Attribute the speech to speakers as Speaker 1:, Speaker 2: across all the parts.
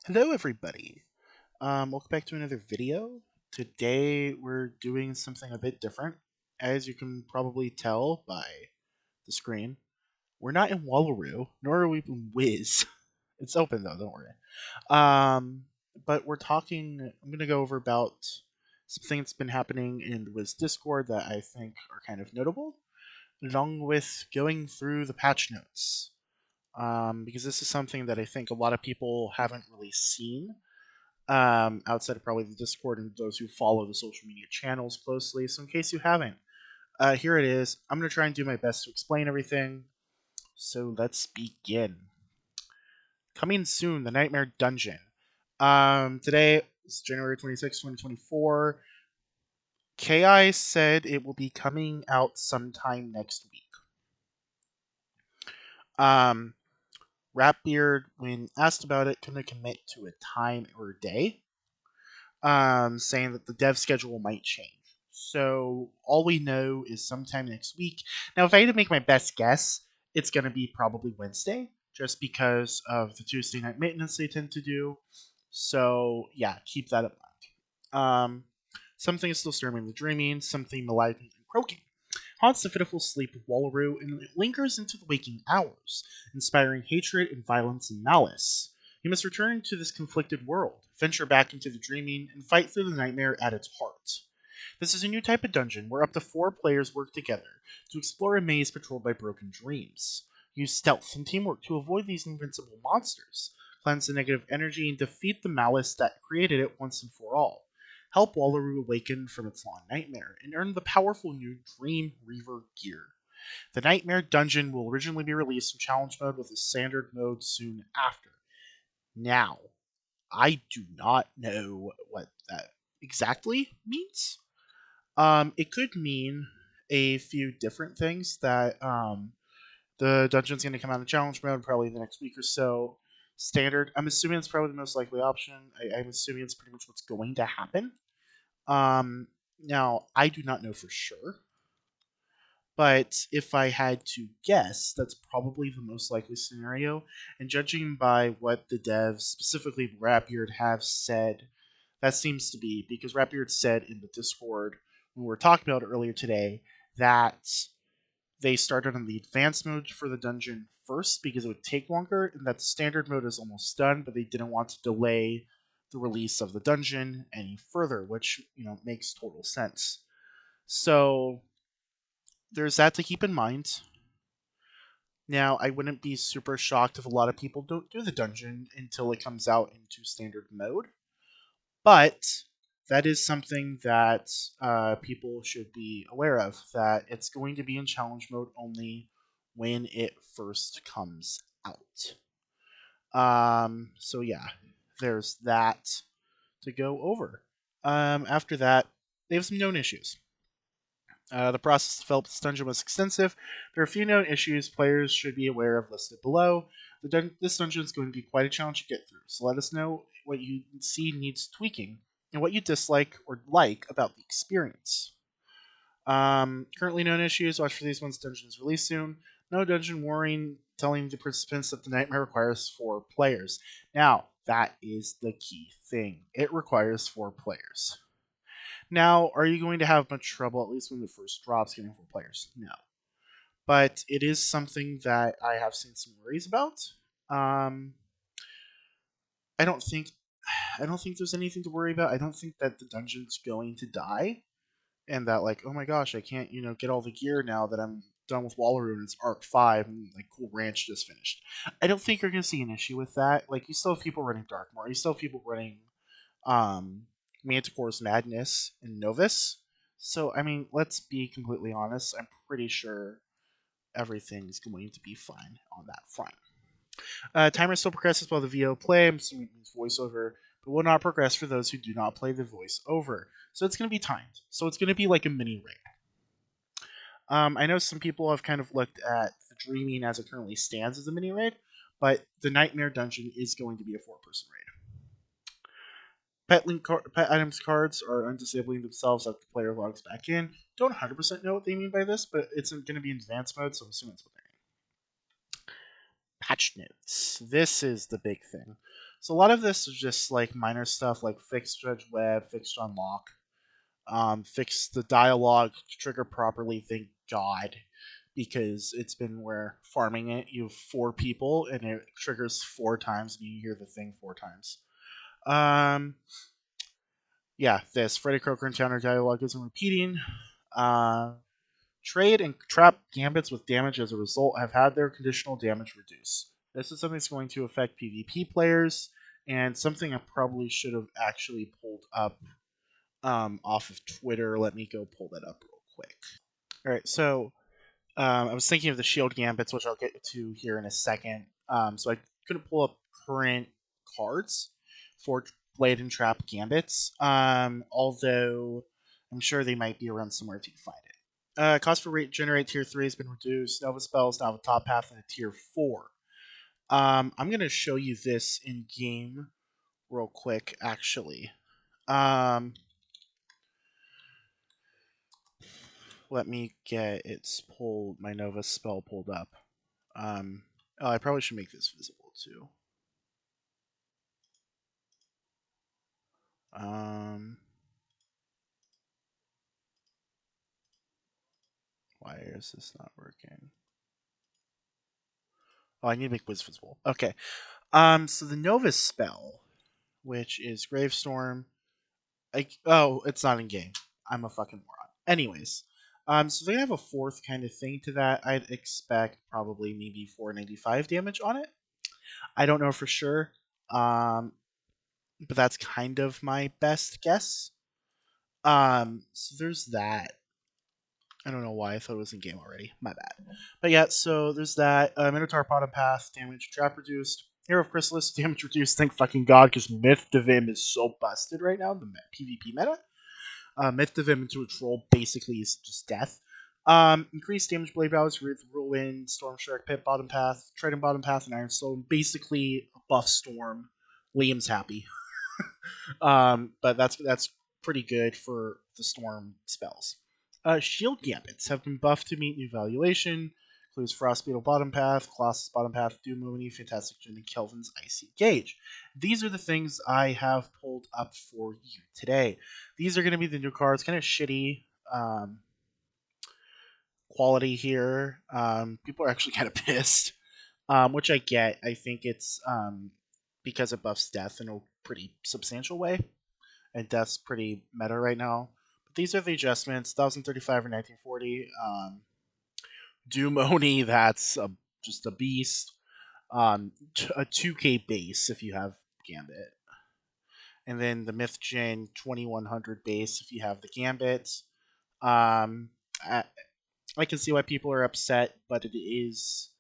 Speaker 1: Hello, everybody. Welcome back to another video. Today, we're doing something a bit different. As you can probably tell by the screen, we're not in Wallaroo, nor are we in Wiz. It's open though, don't worry. But we're talking. I'm gonna go over about something that's been happening in the Wiz Discord that I think are kind of notable, along with going through the patch notes. Because this is something that I think a lot of people haven't really seen outside of probably the Discord and those who follow the social media channels closely. So, in case you haven't, here it is. I'm going to try and do my best to explain everything. So, let's begin. Coming soon, the Nightmare Dungeon. Today is January 26, 2024. KI said it will be coming out sometime next week. Um, Rapbeard, when asked about it, couldn't commit to a time or a day. Saying that the dev schedule might change. So all we know is sometime next week. Now, if I had to make my best guess, it's going to be probably Wednesday, just because of the Tuesday night maintenance they tend to do. So yeah, keep that in mind. Something is still stirring the dreaming, something malignant and croaking. Haunts the fitful sleep of Wallaroo and it lingers into the waking hours, inspiring hatred and violence and malice. You must return to this conflicted world, venture back into the dreaming, and fight through the nightmare at its heart. This is a new type of dungeon where up to 4 players work together to explore a maze patrolled by broken dreams. Use stealth and teamwork to avoid these invincible monsters, cleanse the negative energy, and defeat the malice that created it once and for all. Help Wallaroo awaken from its long nightmare and earn the powerful new Dream Reaver gear. The Nightmare Dungeon will originally be released in challenge mode with a standard mode soon after. Now, I do not know what that exactly means. It could mean a few different things that the dungeon's going to come out in challenge mode probably the next week or so. Standard, I'm assuming it's probably the most likely option. I'm assuming it's pretty much what's going to happen. Now, I do not know for sure, but if I had to guess, that's probably the most likely scenario. And judging by what the devs, specifically Rapbeard, have said, that seems to be because Rapbeard said in the Discord when we were talking about it earlier today that they started on the advanced mode for the dungeon first because it would take longer, and that the standard mode is almost done, but they didn't want to delay the release of the dungeon any further, which makes total sense. So there's that to keep in mind. Now, I wouldn't be super shocked if a lot of people don't do the dungeon until it comes out into standard mode, but that is something that people should be aware of, that it's going to be in challenge mode only when it first comes out. So yeah, there's that to go over. After that, they have some known issues. The process to develop this dungeon was extensive. There are a few known issues players should be aware of listed below. This dungeon is going to be quite a challenge to get through, so let us know what you see needs tweaking and what you dislike or like about the experience. Currently known issues, watch for these once dungeon is released soon. No dungeon warning telling the participants that the nightmare requires 4 players. Now, that is the key thing. It requires 4 players. Now, are you going to have much trouble, at least when the first drops, getting 4 players? No. But it is something that I have seen some worries about. Um, I don't think I don't think there's anything to worry about. I don't think that the dungeon's going to die, and that like, oh my gosh, I can't get all the gear now that I'm done with Wallaroo and it's Arc 5 and like Cool Ranch just finished. I don't think you're gonna see an issue with that. Like you still have people running Darkmoor, you still have people running um, Manticore's Madness and Novus. So, I mean, let's be completely honest. I'm pretty sure everything's going to be fine on that front. Timer still progresses while the VO play. I'm assuming it means voiceover, but will not progress for those who do not play the voiceover. So it's going to be timed. So it's going to be like a mini raid. I know some people have kind of looked at the Dreaming as it currently stands as a mini raid, but the Nightmare Dungeon is going to be a 4-person raid. Pet items cards are undisabling themselves after the player logs back in. Don't 100% know what they mean by this, but it's going to be in advanced mode, so I'm assuming that's what they mean. Patch notes. This is the big thing. So a lot of this is just like minor stuff like fixed dredge web, fixed unlock, fix the dialogue to trigger properly. Thank God, because it's been where farming it, you have 4 people and it triggers 4 times, and you hear the thing 4 times. Um, yeah, this Freddy Croker encounter dialogue isn't repeating. Uh, Trade and trap gambits with damage as a result have had their conditional damage reduced. This is something that's going to affect PvP players, and something I probably should have actually pulled up off of Twitter. Let me go pull that up real quick. All right, so I was thinking of the shield gambits, which I'll get to here in a second. So I couldn't pull up current cards for blade and trap gambits, although I'm sure they might be around somewhere if you can find it. Cost for regenerate tier 3 has been reduced. Nova spells now have a top half and a tier 4. I'm going to show you this in game real quick, actually. Um, Let me get my Nova spell pulled up. Oh, I probably should make this visible too. Um, why is this not working? Oh, I need to make Wiz visible. Okay. So the Nova spell, which is Gravestorm. It's not in game. I'm a fucking moron. Anyways, so they have a fourth kind of thing to that. I'd expect probably maybe 495 damage on it. I don't know for sure. But that's kind of my best guess. So there's that. I don't know why I thought it was in game already. My bad. But yeah, so there's that. Minotaur Bottom Path, damage trap reduced. Hero of Chrysalis, damage reduced. Thank fucking god, because Myth Divim is so busted right now in the PvP meta. Myth Divim into a troll basically is just death. Increased damage blade values with Whirlwind, Storm Shark, Pit Bottom Path, Trident Bottom Path, and Ironstone. Basically, buff Storm. Liam's happy. But that's pretty good for the Storm spells. Shield Gambits have been buffed to meet new valuation. Includes Frost Beetle Bottom Path, Colossus Bottom Path, Doom Mooney, Fantastic Jin, and Kelvin's Icy Gauge. These are the things I have pulled up for you today. These are going to be the new cards. Kind of shitty quality here. People are actually kind of pissed, which I get. I think it's because it buffs death in a pretty substantial way, and death's pretty meta right now. But these are the adjustments: 1035 or 1940. Doom Oni, that's just a beast. A 2K base if you have Gambit, and then the Myth Gen 2100 base if you have the Gambit. Um, I, I can see why people are upset, but it is,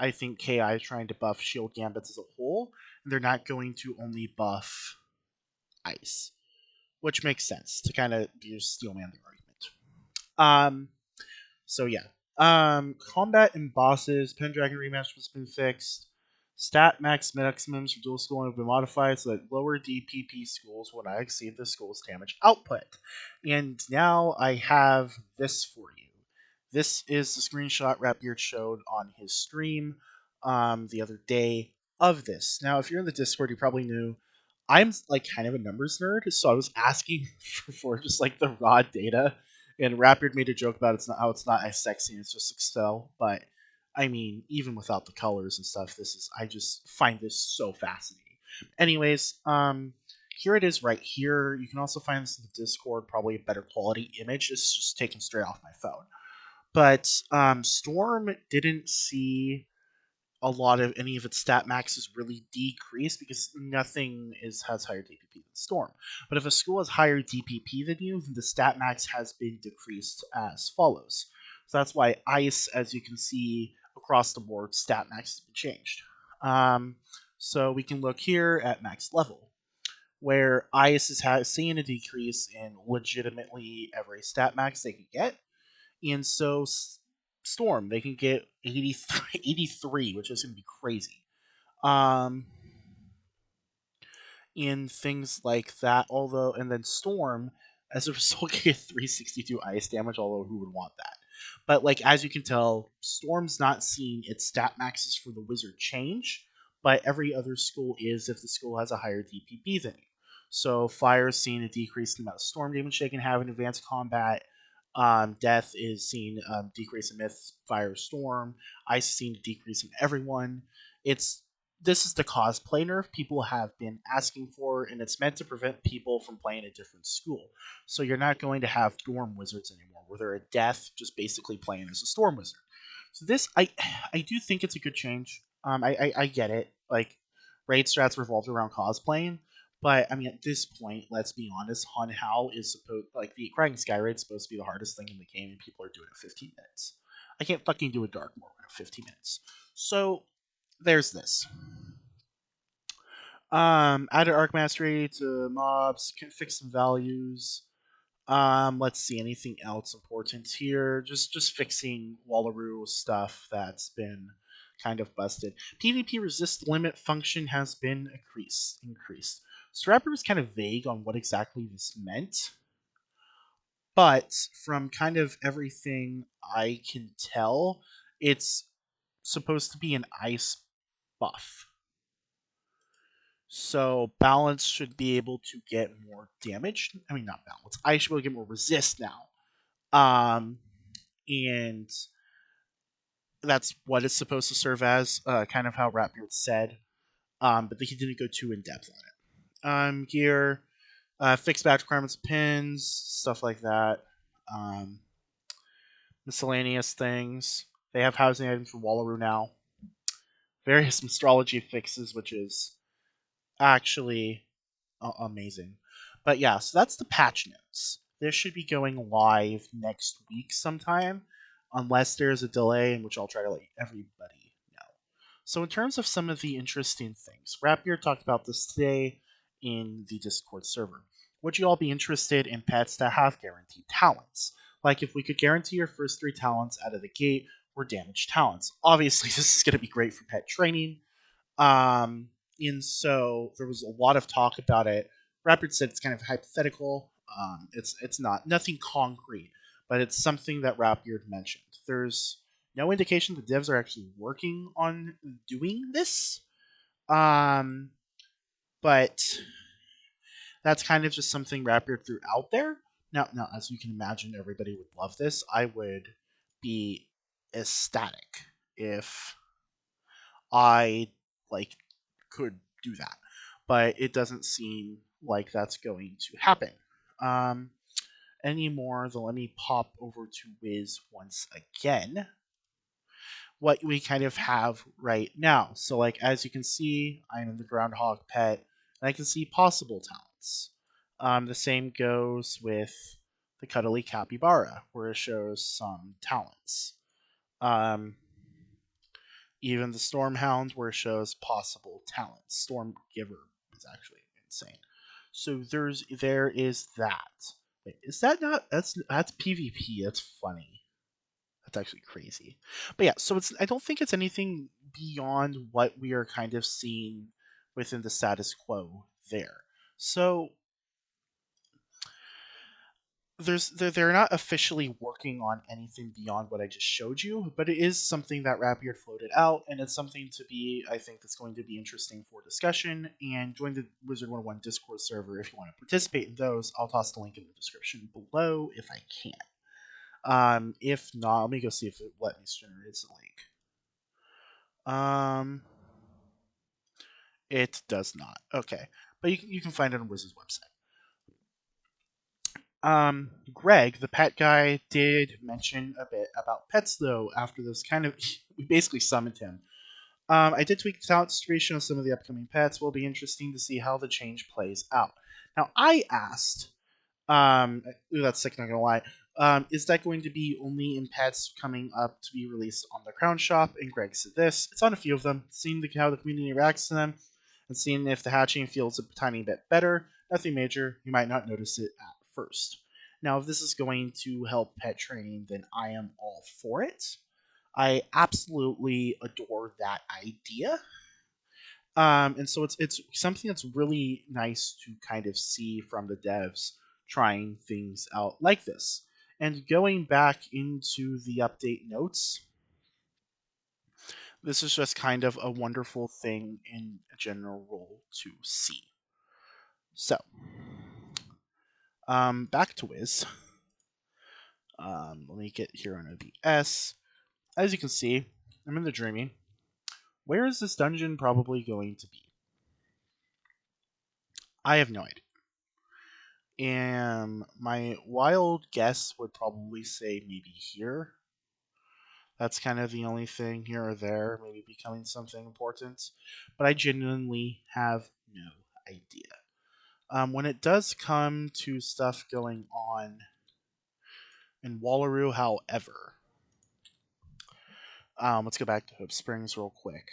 Speaker 1: I think, KI is trying to buff Shield Gambits as a whole, and they're not going to only buff Ice, which makes sense to kind of be a Steelman the argument. So yeah. Combat and bosses, Pendragon Rematch has been fixed. Stat max maximums for dual schooling have been modified so that lower DPP schools will not exceed the school's damage output. And now I have this for you. This is the screenshot Rapbeard showed on his stream the other day of this. Now, if you're in the Discord, you probably knew I'm like kind of a numbers nerd, so I was asking for just like the raw data. And Rapid made a joke about it's not as sexy, it's just Excel. But I mean, even without the colors and stuff, I just find this so fascinating. Anyways, here it is right here. You can also find this in the Discord, probably a better quality image. This is just taken straight off my phone. But Storm didn't see a lot of any of its stat maxes really decrease because nothing has higher DPP than Storm. But if a school has higher DPP than you, then the stat max has been decreased as follows. So that's why Ice, as you can see across the board, stat max has been changed. So we can look here at max level, where Ice is seeing a decrease in legitimately every stat max they can get. And so Storm, they can get 83, which is going to be crazy. Um, in things like that, and then Storm, as a result, get 362 ice damage, although who would want that? But, like, as you can tell, Storm's not seeing its stat maxes for the wizard change, but every other school is if the school has a higher DPP than you. So fire is seeing a decrease in the amount of storm damage they can have in advanced combat. Death is seeing decrease in myth, fire, storm. Ice is seeing a decrease in everyone. It's This is the cosplay nerf people have been asking for, and it's meant to prevent people from playing a different school. So you're not going to have dorm wizards anymore, where they're a death just basically playing as a storm wizard. So this, I do think it's a good change. I get it. Like raid strats revolved around cosplaying, but I mean at this point, let's be honest. Han Hao is supposed like the Crying Sky raid is supposed to be the hardest thing in the game, and people are doing it in 15 minutes. I can't fucking do a dark mode in 15 minutes. So there's this. Added arc mastery to mobs, can fix some values. Let's see anything else important here. Just fixing Wallaroo stuff that's been kind of busted. PvP resist limit function has been increased. Strapper was kind of vague on what exactly this meant, but from kind of everything I can tell, it's supposed to be an ice buff. So balance should be able to get more damage. I mean, not balance. I should be able to get more resist now. And that's what it's supposed to serve as, kind of how Ratbeard said. But he didn't go too in depth on it. Gear, fixed batch requirements, pins, stuff like that. Um, Miscellaneous things. They have housing items for Wallaroo now. Various astrology fixes, which is actually amazing. But yeah, so that's the patch notes. This should be going live next week sometime, unless there's a delay, in which I'll try to let everybody know. So in terms of some of the interesting things, Rapier talked about this today in the Discord server. Would you all be interested in pets that have guaranteed talents? Like if we could guarantee your first 3 talents out of the gate were damaged talents. Obviously, this is going to be great for pet training, um, and so there was a lot of talk about it. Rapid said it's kind of hypothetical. It's not nothing concrete, but it's something that Rapid mentioned. There's no indication the devs are actually working on doing this, um, but that's kind of just something Rapid threw out there. Now, as you can imagine, everybody would love this. I would be ecstatic if I like could do that, but it doesn't seem like that's going to happen um, anymore. Though, let me pop over to Wiz once again. What we kind of have right now. So, like as you can see, I'm in the Groundhog Pet, and I can see possible talents. The same goes with the Cuddly Capybara, where it shows some talents. Um, Even the Stormhound, where it shows possible talents. Stormgiver is actually insane. So there is that. Wait, is that not that's PvP? That's funny. That's actually crazy. But yeah, so I don't think it's anything beyond what we are kind of seeing within the status quo there. So they're not officially working on anything beyond what I just showed you, but it is something that Rapier floated out, and it's something to be, I think, that's going to be interesting for discussion. And join the Wizard101 Discord server if you want to participate in those. I'll toss the link in the description below if I can. If not, let me go see if it let me generate the link. It does not. Okay, but you can find it on Wizard's website. Greg, the pet guy, did mention a bit about pets though. After this, kind of, we basically summoned him. I did tweak the talent distribution of some of the upcoming pets. Will be interesting to see how the change plays out. Now, I asked, that's sick, not gonna lie. Is that going to be only in pets coming up to be released on the Crown Shop? And Greg said this. It's on a few of them. Seeing how the community reacts to them, and seeing if the hatching feels a tiny bit better. Nothing major. You might not notice it at first. Now, if this is going to help pet training, then I am all for it. I absolutely adore that idea. And so it's something that's really nice to kind of see from the devs trying things out like this. And going back into the update notes, This is just kind of a wonderful thing in a general role to see. So, back to Wiz. Let me get here on OBS. As you can see, I'm in the Dreamy. Where is this dungeon probably going to be? I have no idea. And my wild guess would probably say maybe here. That's kind of the only thing here or there, maybe becoming something important. But I genuinely have no idea. When it does come to stuff going on in Wallaroo, however, let's go back to Hope Springs real quick.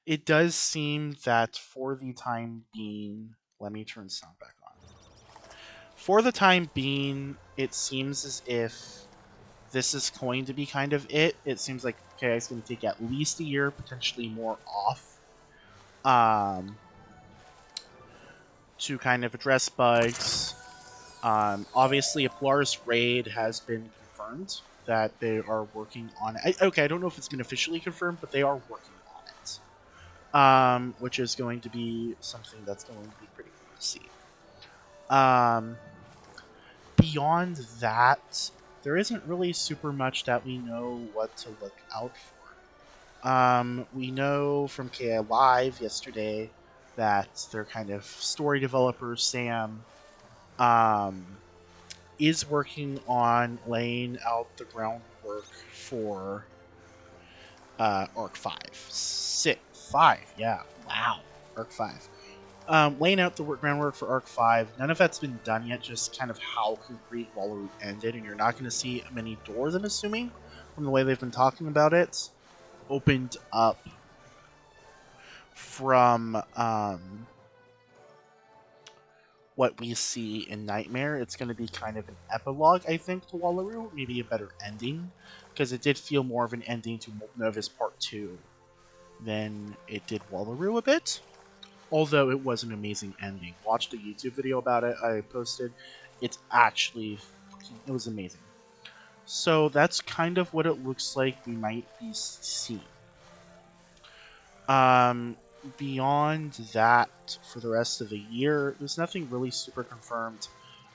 Speaker 1: It does seem that for the time being, let me turn sound back on. For the time being, it seems as if this is going to be kind of it. It seems like KI is going to take at least a year, potentially more off, to kind of address bugs. Obviously, a Polaris raid has been confirmed that they are working on it. Okay, I don't know if it's been officially confirmed, but they are working on it, which is going to be something that's going to be pretty cool to see. Beyond that, there isn't really super much that we know what to look out for. We know from KI Live yesterday that their kind of story developer, Sam, is working on laying out the groundwork for Arc 5. 5, yeah. Wow. Arc 5. Laying out the groundwork for Arc 5. None of that's been done yet, just kind of how concrete Wallaroo ended, and you're not going to see many doors, I'm assuming, from the way they've been talking about it, opened up from what we see in Nightmare. It's going to be kind of an epilogue, I think, to Wallaroo, maybe a better ending, because it did feel more of an ending to Molten Novus Part 2 than it did Wallaroo a bit. Although it was an amazing ending. Watched a YouTube video about it I posted. It was amazing. So that's kind of what it looks like we might be seeing. Beyond that, for the rest of the year, there's nothing really super confirmed.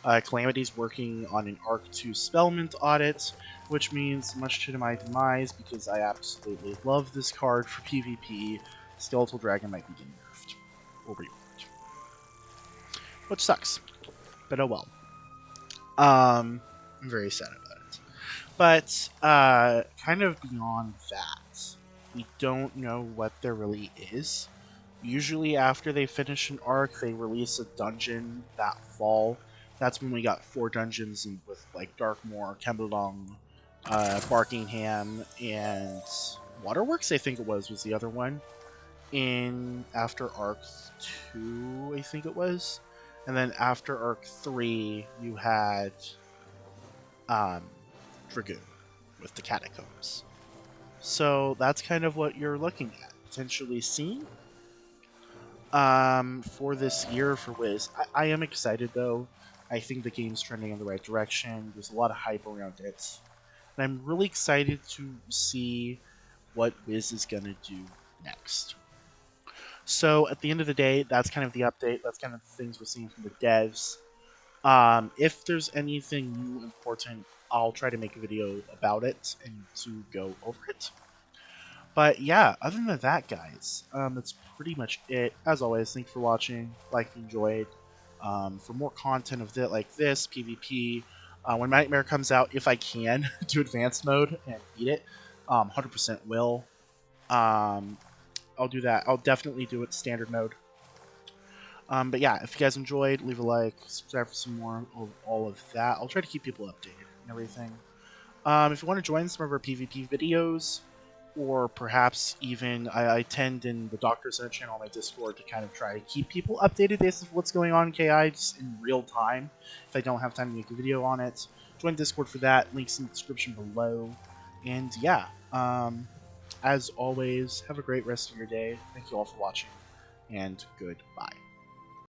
Speaker 1: Calamity's working on an Arc 2 Spellment audit, which means much to my demise because I absolutely love this card for PvP. Skeletal Dragon might be getting nerfed or reworked, which sucks, but oh well. I'm very sad about it. But kind of beyond that, we don't know what there really is. Usually after they finish an arc, they release a dungeon that fall. That's when we got 4 dungeons with like Darkmoor, Kembledong, Barkingham, and Waterworks, I think it was the other one. In after Arc 2, I think it was. And then after Arc 3, you had Dragoon with the Catacombs. So that's kind of what you're looking at, potentially seeing for this year for Wiz. I am excited though. I think the game's trending in the right direction. There's a lot of hype around it. And I'm really excited to see what Wiz is going to do next. So at the end of the day, that's kind of the update. That's kind of the things we're seeing from the devs. If there's anything new important, I'll try to make a video about it and to go over it. But yeah, other than that, guys, that's pretty much it. As always, thanks for watching. Like if you enjoyed. For more content of like this, PvP, when Nightmare comes out, if I can, to advanced mode and beat it, 100% will. I'll do that. I'll definitely do it standard mode. But yeah, if you guys enjoyed, leave a like, subscribe for some more of all of that. I'll try to keep people updated and everything. If you want to join some of our PvP videos, or perhaps even I attend in the Doctor Center channel on my Discord to kind of try to keep people updated based on what's going on in KI just in real time. If I don't have time to make a video on it, join Discord for that. Links in the description below. And yeah, as always, have a great rest of your day. Thank you all for watching, and goodbye.